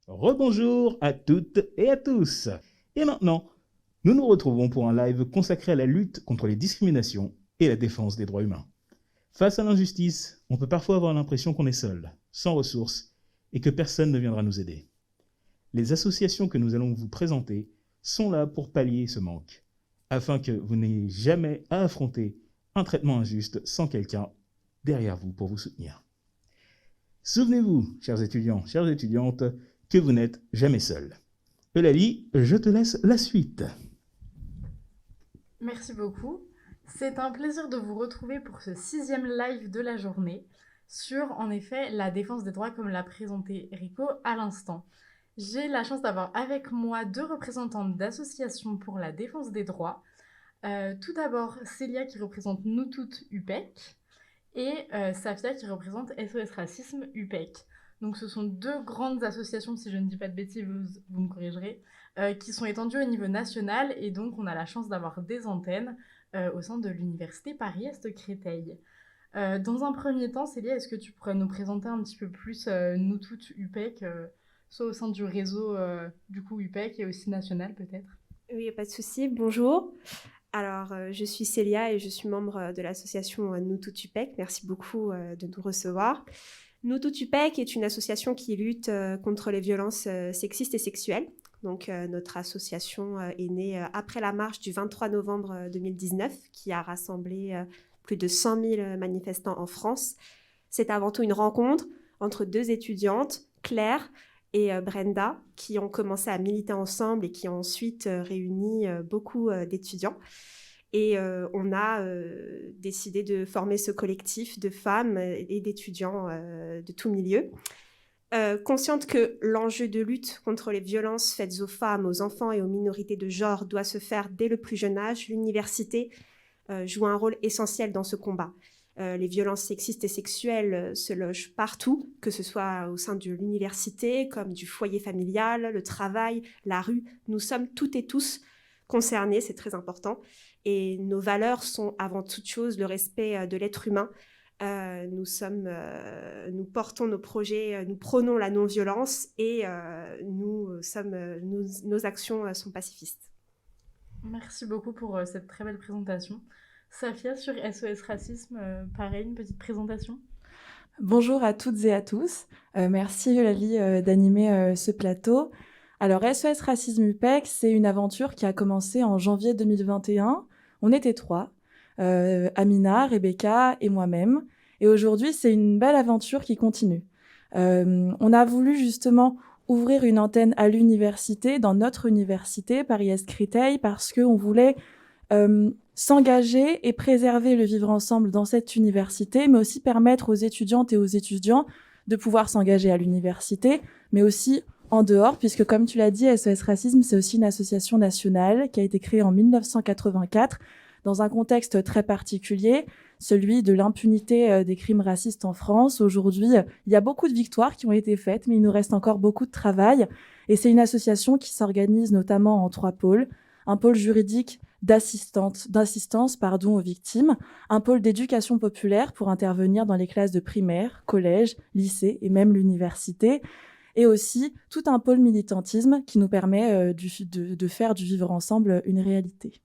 Rebonjour à toutes et à tous. Et maintenant, nous nous retrouvons pour un live consacré à la lutte contre les discriminations et la défense des droits humains. Face à l'injustice, on peut parfois avoir l'impression qu'on est seul, sans ressources, et que personne ne viendra nous aider. Les associations que nous allons vous présenter sont là pour pallier ce manque, afin que vous n'ayez jamais à affronter un traitement injuste sans quelqu'un derrière vous pour vous soutenir. Souvenez-vous, chers étudiants, chères étudiantes, que vous n'êtes jamais seuls. Eulalie, je te laisse la suite. Merci beaucoup. C'est un plaisir de vous retrouver pour ce 6e live de la journée sur, en effet, la défense des droits comme l'a présenté Rico à l'instant. J'ai la chance d'avoir avec moi 2 représentantes d'associations pour la défense des droits. Tout d'abord, Célia qui représente Nous Toutes UPEC et Safia qui représente SOS Racisme UPEC. Donc ce sont 2 grandes associations, si je ne dis pas de bêtises, vous me corrigerez, qui sont étendues au niveau national, et donc on a la chance d'avoir des antennes au sein de l'université Paris-Est-Créteil. Dans un premier temps, Célia, est-ce que tu pourrais nous présenter un petit peu plus Nous Toutes UPEC, soit au sein du réseau du coup UPEC et aussi national peut-être? Oui, pas de souci. Bonjour. Alors, je suis Célia et je suis membre de l'association Nous Toutes UPEC. Merci beaucoup de nous recevoir. Nous Toutes UPEC est une association qui lutte contre les violences sexistes et sexuelles. Donc, notre association est née après la marche du 23 novembre 2019 qui a rassemblé plus de 100 000 manifestants en France. C'est avant tout une rencontre entre 2 étudiantes, Claire et Brenda, qui ont commencé à militer ensemble et qui ont ensuite réuni beaucoup d'étudiants. Et on a décidé de former ce collectif de femmes et d'étudiants de tout milieu. Consciente que l'enjeu de lutte contre les violences faites aux femmes, aux enfants et aux minorités de genre doit se faire dès le plus jeune âge, l'université joue un rôle essentiel dans ce combat. Les violences sexistes et sexuelles se logent partout, que ce soit au sein de l'université, comme du foyer familial, le travail, la rue. Nous sommes toutes et tous concernés, c'est très important. Et nos valeurs sont avant toute chose le respect de l'être humain. Nous portons nos projets, nous prônons la non-violence et nos actions sont pacifistes. Merci beaucoup pour cette très belle présentation. Safia, sur SOS Racisme, pareil, une petite présentation. Bonjour à toutes et à tous. Merci Eulalie d'animer ce plateau. Alors SOS Racisme UPEC, c'est une aventure qui a commencé en janvier 2021. On était 3, Amina, Rebecca et moi-même. Et aujourd'hui, c'est une belle aventure qui continue. On a voulu justement ouvrir une antenne à l'université, dans notre université, Paris-Est-Créteil, parce qu'on voulait s'engager et préserver le vivre ensemble dans cette université, mais aussi permettre aux étudiantes et aux étudiants de pouvoir s'engager à l'université, mais aussi en dehors, puisque comme tu l'as dit, SOS Racisme, c'est aussi une association nationale qui a été créée en 1984 dans un contexte très particulier, celui de l'impunité des crimes racistes en France. Aujourd'hui, il y a beaucoup de victoires qui ont été faites, mais il nous reste encore beaucoup de travail. Et c'est une association qui s'organise notamment en 3 pôles. Un pôle juridique d'assistance aux victimes, un pôle d'éducation populaire pour intervenir dans les classes de primaire, collège, lycée et même l'université, et aussi tout un pôle militantisme qui nous permet de faire du vivre ensemble une réalité.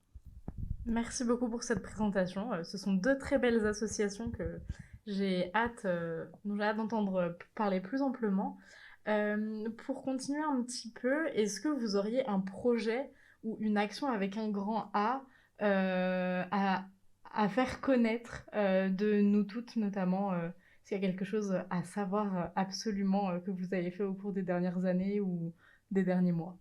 Merci beaucoup pour cette présentation. Ce sont 2 très belles associations que j'ai hâte d'entendre parler plus amplement. Pour continuer un petit peu, est-ce que vous auriez un projet ou une action avec un grand A à faire connaître de nous toutes, notamment s'il y a quelque chose à savoir absolument que vous avez fait au cours des dernières années ou des derniers mois?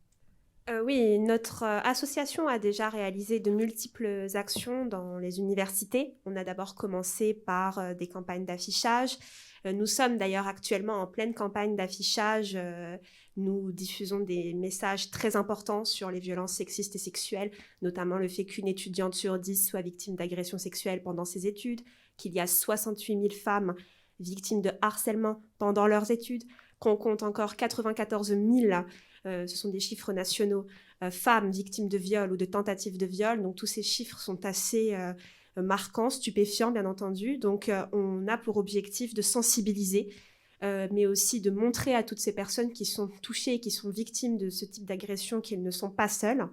Oui, notre association a déjà réalisé de multiples actions dans les universités. On a d'abord commencé par des campagnes d'affichage. Nous sommes d'ailleurs actuellement en pleine campagne d'affichage. Nous diffusons des messages très importants sur les violences sexistes et sexuelles, notamment le fait qu'une étudiante sur 10 soit victime d'agressions sexuelles pendant ses études, qu'il y a 68 000 femmes victimes de harcèlement pendant leurs études, qu'on compte encore 94 000 ce sont des chiffres nationaux, femmes victimes de viol ou de tentatives de viol. Donc tous ces chiffres sont assez marquants, stupéfiants bien entendu. Donc on a pour objectif de sensibiliser mais aussi de montrer à toutes ces personnes qui sont touchées, qui sont victimes de ce type d'agression, qu'elles ne sont pas seules.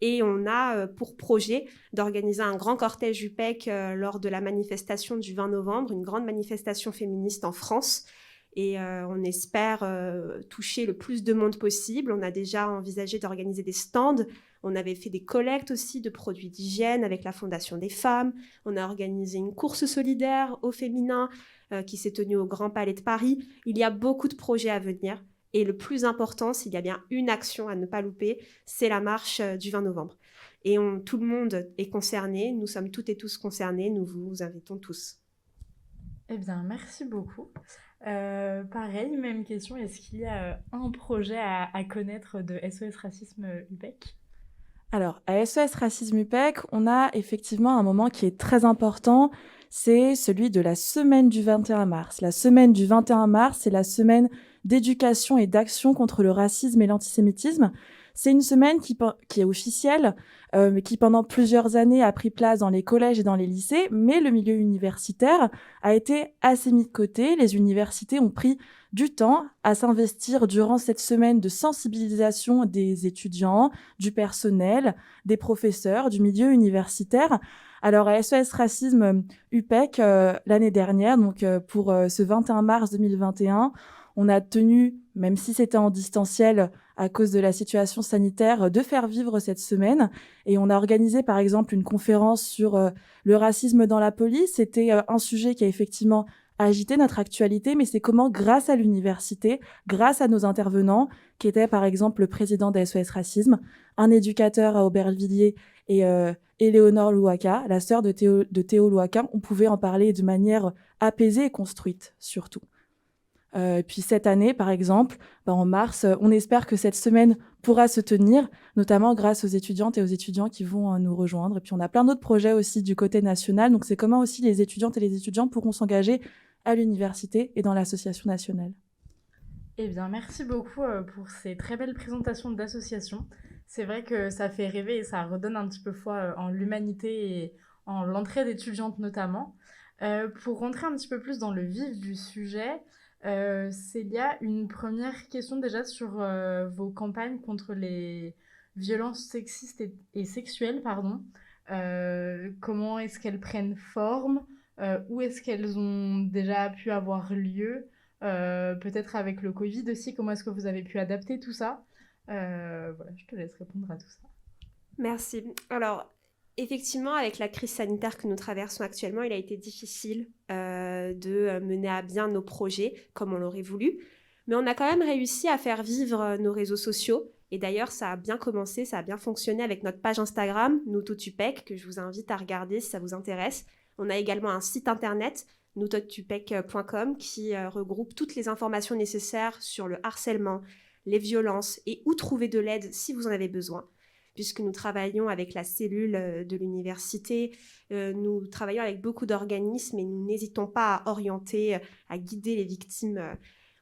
Et on a pour projet d'organiser un grand cortège UPEC lors de la manifestation du 20 novembre, une grande manifestation féministe en France. Et on espère toucher le plus de monde possible. On a déjà envisagé d'organiser des stands. On avait fait des collectes aussi de produits d'hygiène avec la Fondation des femmes. On a organisé une course solidaire au féminin qui s'est tenue au Grand Palais de Paris. Il y a beaucoup de projets à venir. Et le plus important, s'il y a bien une action à ne pas louper, c'est la marche du 20 novembre. Et tout le monde est concerné. Nous sommes toutes et tous concernés. Nous vous invitons tous. Eh bien, merci beaucoup. Pareil, même question. Est-ce qu'il y a un projet à connaître de SOS Racisme UPEC ? Alors, à SOS Racisme UPEC, on a effectivement un moment qui est très important, c'est celui de la semaine du 21 mars. La semaine du 21 mars, c'est la semaine d'éducation et d'action contre le racisme et l'antisémitisme. C'est une semaine qui est officielle, mais qui pendant plusieurs années a pris place dans les collèges et dans les lycées, mais le milieu universitaire a été assez mis de côté. Les universités ont pris du temps à s'investir durant cette semaine de sensibilisation des étudiants, du personnel, des professeurs, du milieu universitaire. Alors à SOS Racisme UPEC, l'année dernière, donc pour ce 21 mars 2021, on a tenu, même si c'était en distanciel à cause de la situation sanitaire, de faire vivre cette semaine. Et on a organisé par exemple une conférence sur le racisme dans la police. C'était un sujet qui a effectivement agité notre actualité, mais c'est comment, grâce à l'université, grâce à nos intervenants, qui étaient par exemple le président d'SOS Racisme, un éducateur à Aubervilliers et Éléonore Louaka, la sœur de Théo Louaka, on pouvait en parler de manière apaisée et construite surtout. Et puis cette année, par exemple, en mars, on espère que cette semaine pourra se tenir, notamment grâce aux étudiantes et aux étudiants qui vont nous rejoindre. Et puis on a plein d'autres projets aussi du côté national. Donc c'est comment aussi les étudiantes et les étudiants pourront s'engager à l'université et dans l'association nationale. Eh bien, merci beaucoup pour ces très belles présentations d'associations. C'est vrai que ça fait rêver et ça redonne un petit peu foi en l'humanité et en l'entraide étudiante notamment. Pour rentrer un petit peu plus dans le vif du sujet, Célia, une première question déjà sur vos campagnes contre les violences sexistes et sexuelles, pardon. Comment est-ce qu'elles prennent forme? Où est-ce qu'elles ont déjà pu avoir lieu? Peut-être avec le Covid aussi, comment est-ce que vous avez pu adapter tout ça? Voilà, je te laisse répondre à tout ça. Merci. Alors, effectivement, avec la crise sanitaire que nous traversons actuellement, il a été difficile de mener à bien nos projets comme on l'aurait voulu. Mais on a quand même réussi à faire vivre nos réseaux sociaux. Et d'ailleurs, ça a bien commencé, ça a bien fonctionné avec notre page Instagram, NouTouTupec, que je vous invite à regarder si ça vous intéresse. On a également un site internet, noutotupec.com, qui regroupe toutes les informations nécessaires sur le harcèlement, les violences et où trouver de l'aide si vous en avez besoin. Puisque nous travaillons avec la cellule de l'université, nous travaillons avec beaucoup d'organismes et nous n'hésitons pas à orienter, à guider les victimes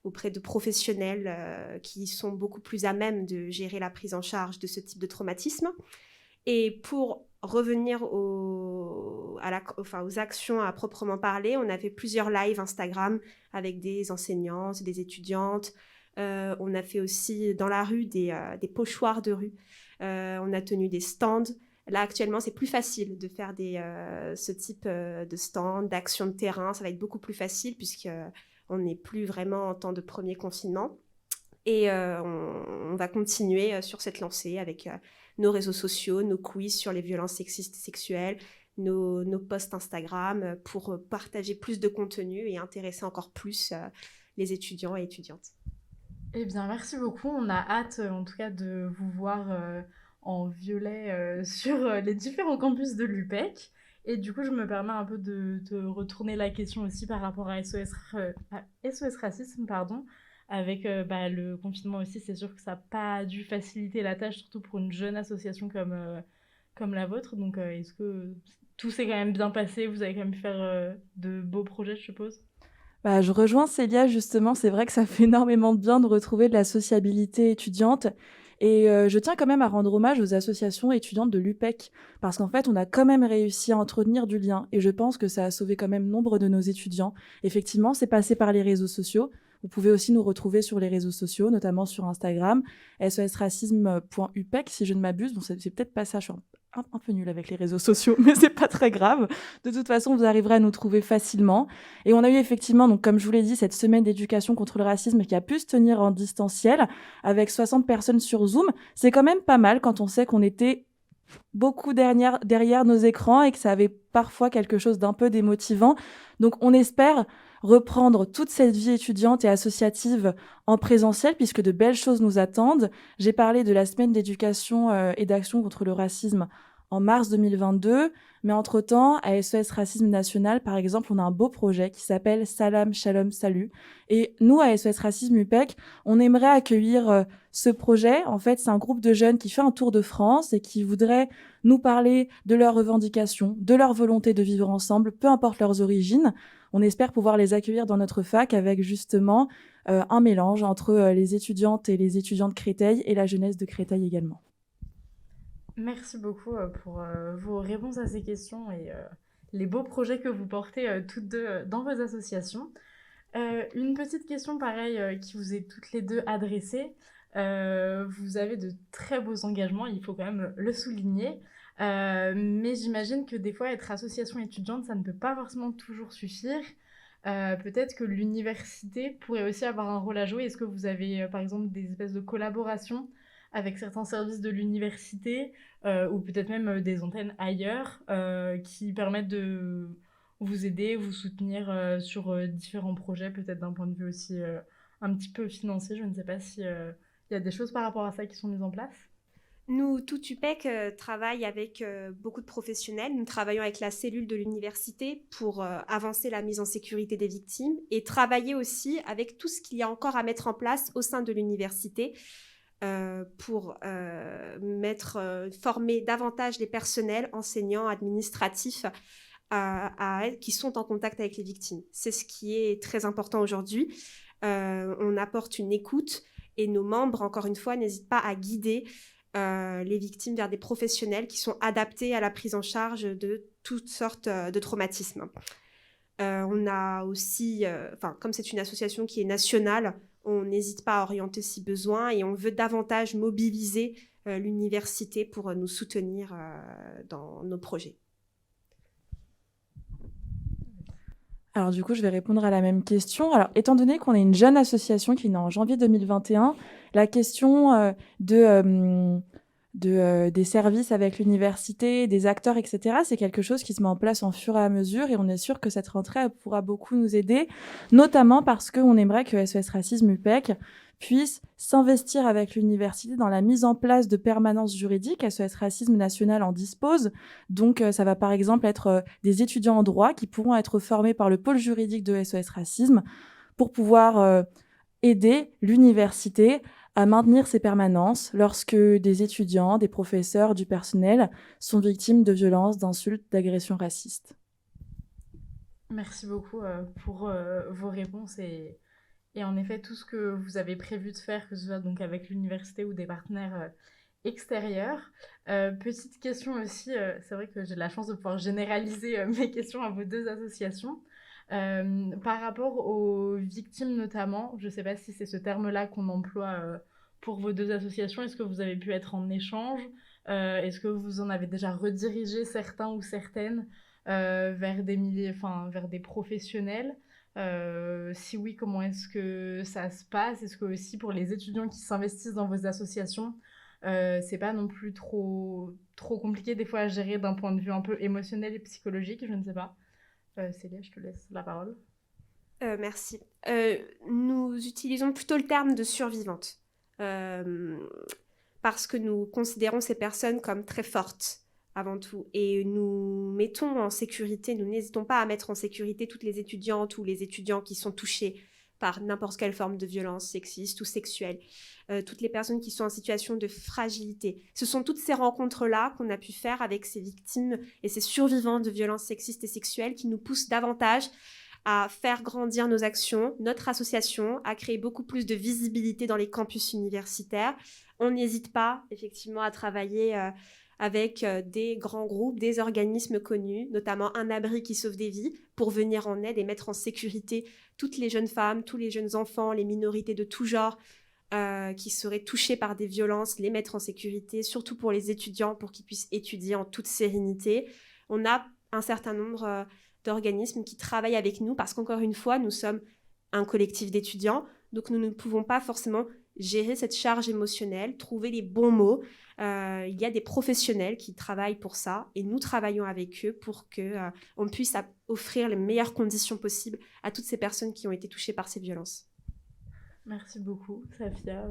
auprès de professionnels qui sont beaucoup plus à même de gérer la prise en charge de ce type de traumatisme. Et pour revenir aux actions à proprement parler, on a fait plusieurs lives Instagram avec des enseignantes, des étudiantes. On a fait aussi dans la rue des pochoirs de rue. On a tenu des stands. Là, actuellement, c'est plus facile de faire ce type de stands, d'actions de terrain. Ça va être beaucoup plus facile puisqu'on n'est plus vraiment en temps de premier confinement. Et on va continuer sur cette lancée avec nos réseaux sociaux, nos quiz sur les violences sexistes et sexuelles, nos posts Instagram pour partager plus de contenu et intéresser encore plus les étudiants et étudiantes. Eh bien, merci beaucoup. On a hâte, en tout cas, de vous voir en violet sur les différents campus de l'UPEC. Et du coup, je me permets un peu de te retourner la question aussi par rapport à SOS Racisme, pardon. Avec le confinement aussi, c'est sûr que ça n'a pas dû faciliter la tâche, surtout pour une jeune association comme la vôtre. Donc, est-ce que tout s'est quand même bien passé? Vous avez quand même pu faire de beaux projets, je suppose? Je rejoins Célia, justement. C'est vrai que ça fait énormément de bien de retrouver de la sociabilité étudiante. Et je tiens quand même à rendre hommage aux associations étudiantes de l'UPEC, parce qu'en fait, on a quand même réussi à entretenir du lien. Et je pense que ça a sauvé quand même nombre de nos étudiants. Effectivement, c'est passé par les réseaux sociaux. Vous pouvez aussi nous retrouver sur les réseaux sociaux, notamment sur Instagram, sosracisme.upec, si je ne m'abuse. Bon, c'est peut-être pas ça, je suis un peu nulle avec les réseaux sociaux, mais c'est pas très grave. De toute façon, vous arriverez à nous trouver facilement. Et on a eu effectivement, donc, comme je vous l'ai dit, cette semaine d'éducation contre le racisme qui a pu se tenir en distanciel avec 60 personnes sur Zoom. C'est quand même pas mal quand on sait qu'on était beaucoup derrière nos écrans et que ça avait parfois quelque chose d'un peu démotivant. Donc, on espère reprendre toute cette vie étudiante et associative en présentiel puisque de belles choses nous attendent. J'ai parlé de la semaine d'éducation et d'action contre le racisme en mars 2022, mais entre-temps, à SOS Racisme National, par exemple, on a un beau projet qui s'appelle Salam, Shalom, Salut. Et nous, à SOS Racisme UPEC, on aimerait accueillir ce projet. En fait, c'est un groupe de jeunes qui fait un tour de France et qui voudraient nous parler de leurs revendications, de leur volonté de vivre ensemble, peu importe leurs origines. On espère pouvoir les accueillir dans notre fac avec justement un mélange entre les étudiantes et les étudiants de Créteil et la jeunesse de Créteil également. Merci beaucoup pour vos réponses à ces questions et les beaux projets que vous portez toutes deux dans vos associations. Une petite question pareille qui vous est toutes les deux adressée. Vous avez de très beaux engagements, il faut quand même le souligner. Mais j'imagine que des fois, être association étudiante, ça ne peut pas forcément toujours suffire. Peut-être que l'université pourrait aussi avoir un rôle à jouer. Est-ce que vous avez, par exemple, des espèces de collaborations avec certains services de l'université ou peut-être même des antennes ailleurs qui permettent de vous aider, vous soutenir sur différents projets, peut-être d'un point de vue aussi un petit peu financier. Je ne sais pas si il y a des choses par rapport à ça qui sont mises en place. Nous, tout UPEC travaille avec beaucoup de professionnels. Nous travaillons avec la cellule de l'université pour avancer la mise en sécurité des victimes et travailler aussi avec tout ce qu'il y a encore à mettre en place au sein de l'université pour former davantage les personnels, enseignants, administratifs qui sont en contact avec les victimes. C'est ce qui est très important aujourd'hui. On apporte une écoute et nos membres, encore une fois, n'hésitent pas à guider les victimes vers des professionnels qui sont adaptés à la prise en charge de toutes sortes de traumatismes. On a aussi, comme c'est une association qui est nationale, on n'hésite pas à orienter si besoin et on veut davantage mobiliser l'université pour nous soutenir dans nos projets. Alors du coup, je vais répondre à la même question. Alors, étant donné qu'on est une jeune association qui est née en janvier 2021, la question des services avec l'université, des acteurs, etc., c'est quelque chose qui se met en place en fur et à mesure et on est sûr que cette rentrée elle pourra beaucoup nous aider, notamment parce qu'on aimerait que SOS Racisme UPEC puisse s'investir avec l'université dans la mise en place de permanences juridiques. SOS Racisme National en dispose. Donc, ça va par exemple être des étudiants en droit qui pourront être formés par le pôle juridique de SOS Racisme pour pouvoir aider l'université à maintenir ces permanences lorsque des étudiants, des professeurs, du personnel sont victimes de violences, d'insultes, d'agressions racistes. Merci beaucoup pour vos réponses et en effet tout ce que vous avez prévu de faire, que ce soit donc avec l'université ou des partenaires extérieurs. Petite question aussi, c'est vrai que j'ai la chance de pouvoir généraliser mes questions à vos deux associations. Par rapport aux victimes notamment, je ne sais pas si c'est ce terme-là qu'on emploie pour vos deux associations. Est-ce que vous avez pu être en échange est-ce que vous en avez déjà redirigé certains ou certaines vers des professionnels si oui, comment est-ce que ça se passe? Est-ce que aussi pour les étudiants qui s'investissent dans vos associations, c'est pas non plus trop compliqué des fois à gérer d'un point de vue un peu émotionnel et psychologique? Je ne sais pas. Célia, je te laisse la parole. Merci. Nous utilisons plutôt le terme de survivante parce que nous considérons ces personnes comme très fortes avant tout et nous mettons en sécurité, nous n'hésitons pas à mettre en sécurité toutes les étudiantes ou les étudiants qui sont touchés par n'importe quelle forme de violence sexiste ou sexuelle, toutes les personnes qui sont en situation de fragilité. Ce sont toutes ces rencontres-là qu'on a pu faire avec ces victimes et ces survivants de violences sexistes et sexuelles qui nous poussent davantage à faire grandir nos actions, notre association, à créer beaucoup plus de visibilité dans les campus universitaires. On n'hésite pas, effectivement, à travailler avec des grands groupes, des organismes connus, notamment Un Abri qui sauve des vies, pour venir en aide et mettre en sécurité toutes les jeunes femmes, tous les jeunes enfants, les minorités de tout genre qui seraient touchés par des violences, les mettre en sécurité, surtout pour les étudiants, pour qu'ils puissent étudier en toute sérénité. On a un certain nombre d'organismes qui travaillent avec nous parce qu'encore une fois, nous sommes un collectif d'étudiants, donc nous ne pouvons pas forcément gérer cette charge émotionnelle, trouver les bons mots. Il y a des professionnels qui travaillent pour ça et nous travaillons avec eux pour qu'on puisse offrir les meilleures conditions possibles à toutes ces personnes qui ont été touchées par ces violences. Merci beaucoup, Safia.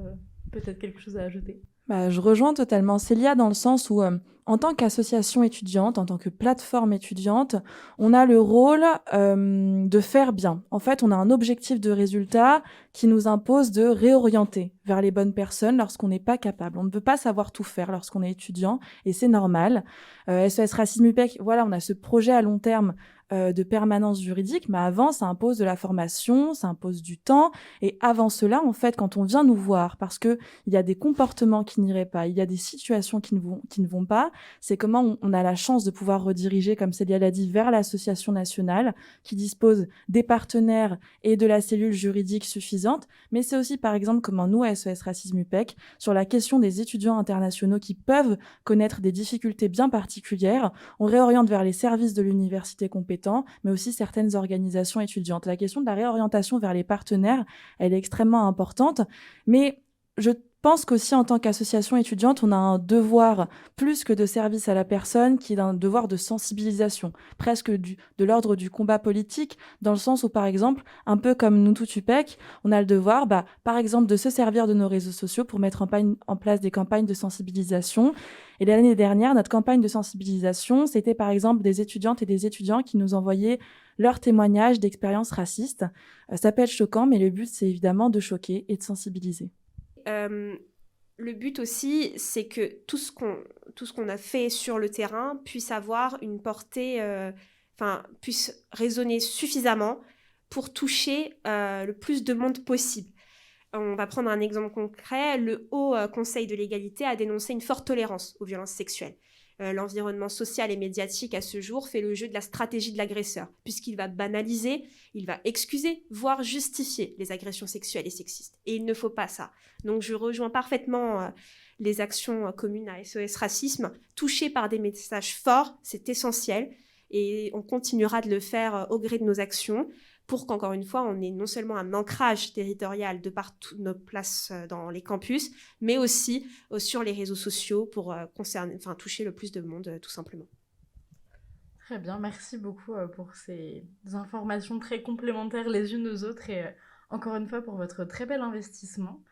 Peut-être quelque chose à ajouter? Je rejoins totalement Célia dans le sens où, en tant qu'association étudiante, en tant que plateforme étudiante, on a le rôle de faire bien. En fait, on a un objectif de résultat qui nous impose de réorienter vers les bonnes personnes lorsqu'on n'est pas capable. On ne peut pas savoir tout faire lorsqu'on est étudiant et c'est normal. SOS Racisme UPEC, voilà, on a ce projet à long terme de permanence juridique, mais avant, ça impose de la formation, ça impose du temps. Et avant cela, en fait, quand on vient nous voir, parce que il y a des comportements qui n'iraient pas, il y a des situations qui ne vont pas, c'est comment on a la chance de pouvoir rediriger, comme Célia l'a dit, vers l'association nationale qui dispose des partenaires et de la cellule juridique suffisante. Mais c'est aussi, par exemple, comment nous, à SOS Racisme UPEC, sur la question des étudiants internationaux qui peuvent connaître des difficultés bien particulières, on réoriente vers les services de l'université compétente, mais aussi certaines organisations étudiantes. La question de la réorientation vers les partenaires, elle est extrêmement importante, mais je pense qu'aussi en tant qu'association étudiante, on a un devoir plus que de service à la personne, qui est un devoir de sensibilisation, presque de l'ordre du combat politique, dans le sens où, par exemple, un peu comme nous tout UPEC, on a le devoir, par exemple, de se servir de nos réseaux sociaux pour mettre en place des campagnes de sensibilisation. Et l'année dernière, notre campagne de sensibilisation, c'était par exemple des étudiantes et des étudiants qui nous envoyaient leurs témoignages d'expériences racistes. Ça peut être choquant, mais le but, c'est évidemment de choquer et de sensibiliser. Le but aussi, c'est que tout ce qu'on a fait sur le terrain puisse avoir une portée, puisse résonner suffisamment pour toucher le plus de monde possible. On va prendre un exemple concret. Le Haut Conseil de l'égalité a dénoncé une forte tolérance aux violences sexuelles. L'environnement social et médiatique à ce jour fait le jeu de la stratégie de l'agresseur, puisqu'il va banaliser, il va excuser, voire justifier les agressions sexuelles et sexistes. Et il ne faut pas ça. Donc je rejoins parfaitement les actions communes à SOS Racisme. Toucher par des messages forts, c'est essentiel. Et on continuera de le faire au gré de nos actions, pour qu'encore une fois, on ait non seulement un ancrage territorial de par toutes nos places dans les campus, mais aussi sur les réseaux sociaux pour toucher le plus de monde, tout simplement. Très bien, merci beaucoup pour ces informations très complémentaires les unes aux autres et encore une fois pour votre très bel investissement.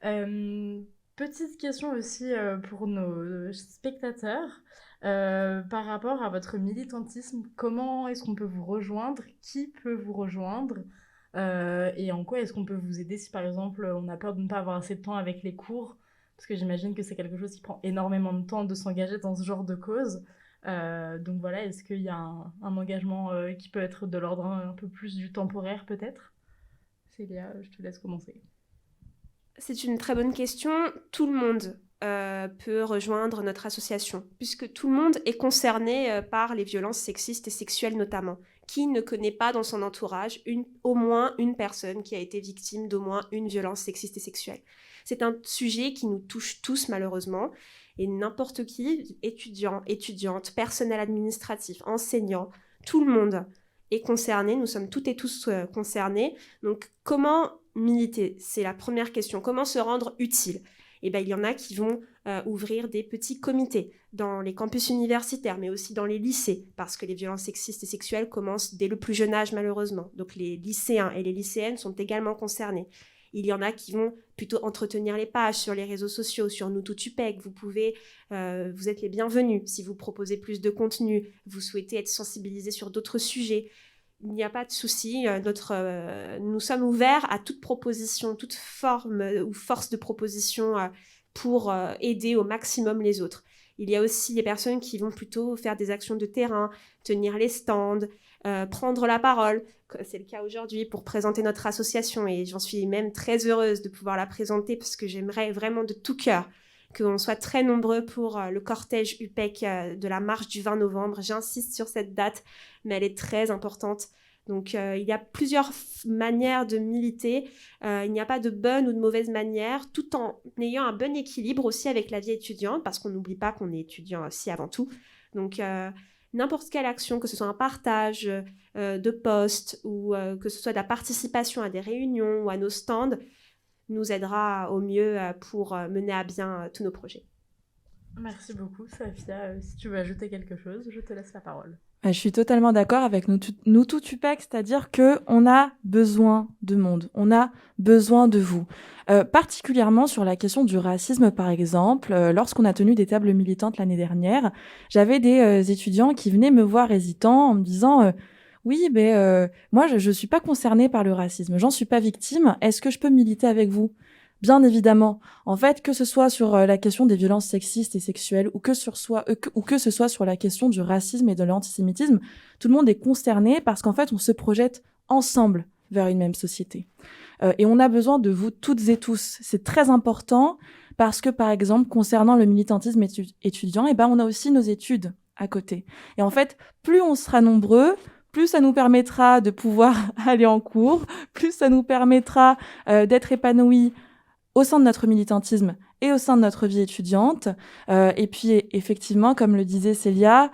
Petite question aussi pour nos spectateurs. Par rapport à votre militantisme, comment est-ce qu'on peut vous rejoindre? Qui peut vous rejoindre? Et en quoi est-ce qu'on peut vous aider si par exemple on a peur de ne pas avoir assez de temps avec les cours? Parce que j'imagine que c'est quelque chose qui prend énormément de temps de s'engager dans ce genre de cause. Donc voilà, est-ce qu'il y a un engagement qui peut être de l'ordre un peu plus du temporaire peut-être? Célia, je te laisse commencer. C'est une très bonne question. Tout le monde peut rejoindre notre association, puisque tout le monde est concerné par les violences sexistes et sexuelles notamment. Qui ne connaît pas dans son entourage au moins une personne qui a été victime d'au moins une violence sexiste et sexuelle? C'est un sujet qui nous touche tous malheureusement, et n'importe qui, étudiants, étudiantes, personnel administratif, enseignants, tout le monde est concerné, nous sommes toutes et tous concernés. Donc comment militer? C'est la première question. Comment se rendre utile? Il y en a qui vont ouvrir des petits comités dans les campus universitaires, mais aussi dans les lycées, parce que les violences sexistes et sexuelles commencent dès le plus jeune âge, malheureusement. Donc les lycéens et les lycéennes sont également concernés. Il y en a qui vont plutôt entretenir les pages sur les réseaux sociaux, sur nous tout UPEC. Vous êtes les bienvenus si vous proposez plus de contenu, vous souhaitez être sensibilisés sur d'autres sujets. Il n'y a pas de souci, nous sommes ouverts à toute proposition, toute forme ou force de proposition pour aider au maximum les autres. Il y a aussi des personnes qui vont plutôt faire des actions de terrain, tenir les stands, prendre la parole. C'est le cas aujourd'hui pour présenter notre association et j'en suis même très heureuse de pouvoir la présenter parce que j'aimerais vraiment de tout cœur qu'on soit très nombreux pour le cortège UPEC de la marche du 20 novembre. J'insiste sur cette date, mais elle est très importante. Donc, il y a plusieurs manières de militer. Il n'y a pas de bonne ou de mauvaise manière, tout en ayant un bon équilibre aussi avec la vie étudiante, parce qu'on n'oublie pas qu'on est étudiant aussi avant tout. Donc, n'importe quelle action, que ce soit un partage de posts ou que ce soit de la participation à des réunions ou à nos stands, nous aidera au mieux pour mener à bien tous nos projets. Merci beaucoup, Safia. Si tu veux ajouter quelque chose, je te laisse la parole. Je suis totalement d'accord avec nous tout UPEC, c'est-à-dire qu'on a besoin de monde, on a besoin de vous. Particulièrement sur la question du racisme, par exemple, lorsqu'on a tenu des tables militantes l'année dernière, j'avais des étudiants qui venaient me voir hésitants en me disant oui, mais moi je suis pas concernée par le racisme, j'en suis pas victime, est-ce que je peux militer avec vous ? Bien évidemment. En fait, que ce soit sur la question des violences sexistes et sexuelles ou que ce soit sur la question du racisme et de l'antisémitisme, tout le monde est concerné parce qu'en fait, on se projette ensemble vers une même société. Et on a besoin de vous toutes et tous. C'est très important parce que, par exemple, concernant le militantisme étudiant, on a aussi nos études à côté. Et en fait, plus on sera nombreux, plus ça nous permettra de pouvoir aller en cours, plus ça nous permettra d'être épanouis au sein de notre militantisme et au sein de notre vie étudiante. Et puis, effectivement, comme le disait Célia,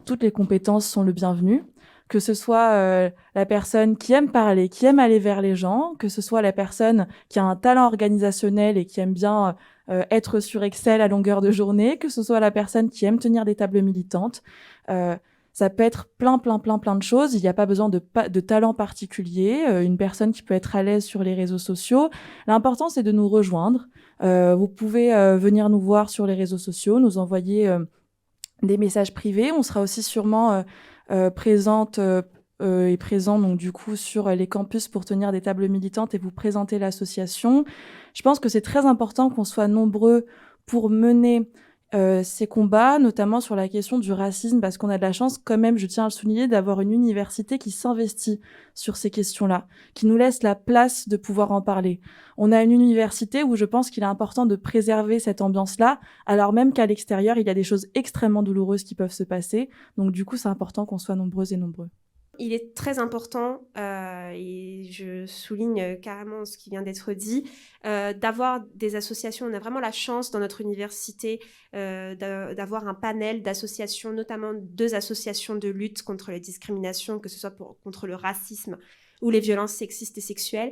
toutes les compétences sont le bienvenu. Que ce soit la personne qui aime parler, qui aime aller vers les gens, que ce soit la personne qui a un talent organisationnel et qui aime bien être sur Excel à longueur de journée, que ce soit la personne qui aime tenir des tables militantes. Ça peut être plein de choses. Il n'y a pas besoin de talent particulier. Une personne qui peut être à l'aise sur les réseaux sociaux. L'important, c'est de nous rejoindre. Vous pouvez venir nous voir sur les réseaux sociaux, nous envoyer des messages privés. On sera aussi sûrement présente et présent donc du coup sur les campus pour tenir des tables militantes et vous présenter l'association. Je pense que c'est très important qu'on soit nombreux pour mener ces combats, notamment sur la question du racisme, parce qu'on a de la chance quand même, je tiens à le souligner, d'avoir une université qui s'investit sur ces questions-là, qui nous laisse la place de pouvoir en parler. On a une université où je pense qu'il est important de préserver cette ambiance-là, alors même qu'à l'extérieur, il y a des choses extrêmement douloureuses qui peuvent se passer. Donc du coup, c'est important qu'on soit nombreuses et nombreux. Il est très important, et je souligne carrément ce qui vient d'être dit, d'avoir des associations. On a vraiment la chance dans notre université d'avoir un panel d'associations, notamment 2 associations de lutte contre les discriminations, que ce soit contre le racisme ou les violences sexistes et sexuelles.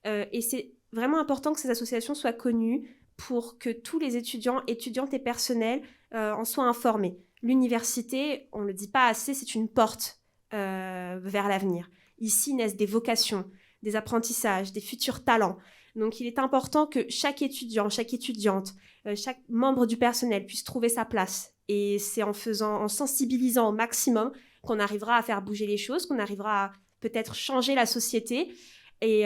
Et c'est vraiment important que ces associations soient connues pour que tous les étudiantes et personnels en soient informés. L'université, on ne le dit pas assez, c'est une porte vers l'avenir. Ici naissent des vocations, des apprentissages, des futurs talents. Donc il est important que chaque étudiant, chaque étudiante, chaque membre du personnel puisse trouver sa place. Et c'est en sensibilisant au maximum qu'on arrivera à faire bouger les choses, qu'on arrivera à peut-être changer la société et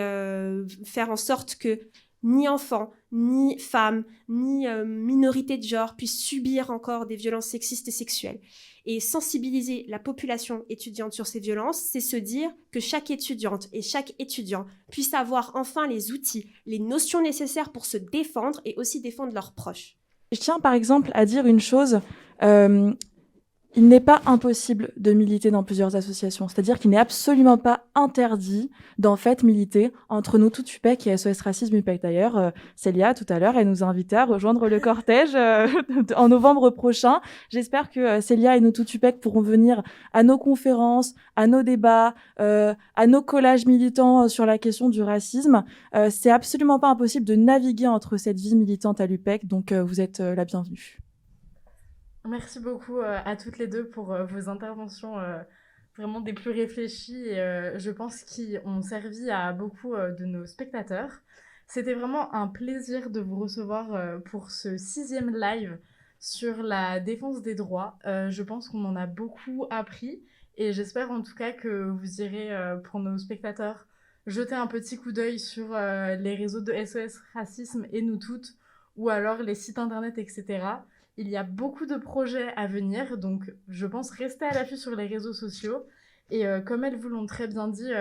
faire en sorte que ni enfants, ni femmes, ni minorités de genre puissent subir encore des violences sexistes et sexuelles. Et sensibiliser la population étudiante sur ces violences, c'est se dire que chaque étudiante et chaque étudiant puisse avoir enfin les outils, les notions nécessaires pour se défendre et aussi défendre leurs proches. Je tiens par exemple à dire une chose, il n'est pas impossible de militer dans plusieurs associations. C'est-à-dire qu'il n'est absolument pas interdit d'en fait militer entre nous tout UPEC et SOS Racisme UPEC. D'ailleurs, Célia, tout à l'heure, elle nous a invités à rejoindre le cortège en novembre prochain. J'espère que Célia et nous tout UPEC pourront venir à nos conférences, à nos débats, à nos collages militants sur la question du racisme. C'est absolument pas impossible de naviguer entre cette vie militante à l'UPEC, donc vous êtes la bienvenue. Merci beaucoup à toutes les deux pour vos interventions vraiment des plus réfléchies et je pense qui ont servi à beaucoup de nos spectateurs. C'était vraiment un plaisir de vous recevoir pour ce 6e live sur la défense des droits. Je pense qu'on en a beaucoup appris et j'espère en tout cas que vous irez pour nos spectateurs jeter un petit coup d'œil sur les réseaux de SOS Racisme et Nous Toutes ou alors les sites internet, etc. Il y a beaucoup de projets à venir, donc je pense rester à l'affût sur les réseaux sociaux. Et comme elles vous l'ont très bien dit,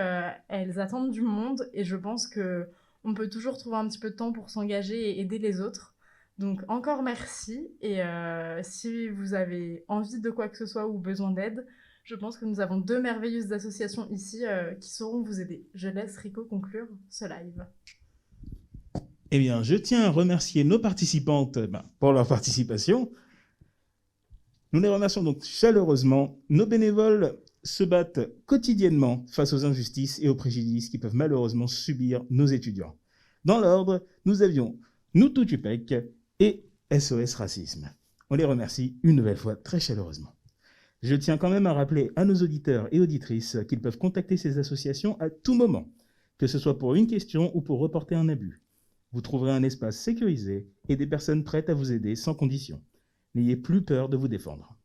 elles attendent du monde et je pense qu'on peut toujours trouver un petit peu de temps pour s'engager et aider les autres. Donc encore merci, et si vous avez envie de quoi que ce soit ou besoin d'aide, je pense que nous avons 2 merveilleuses associations ici qui sauront vous aider. Je laisse Rico conclure ce live. Eh bien, je tiens à remercier nos participantes pour leur participation. Nous les remercions donc chaleureusement. Nos bénévoles se battent quotidiennement face aux injustices et aux préjudices qui peuvent malheureusement subir nos étudiants. Dans l'ordre, nous avions Nutu-Tupek et SOS Racisme. On les remercie une nouvelle fois très chaleureusement. Je tiens quand même à rappeler à nos auditeurs et auditrices qu'ils peuvent contacter ces associations à tout moment, que ce soit pour une question ou pour reporter un abus. Vous trouverez un espace sécurisé et des personnes prêtes à vous aider sans condition. N'ayez plus peur de vous défendre.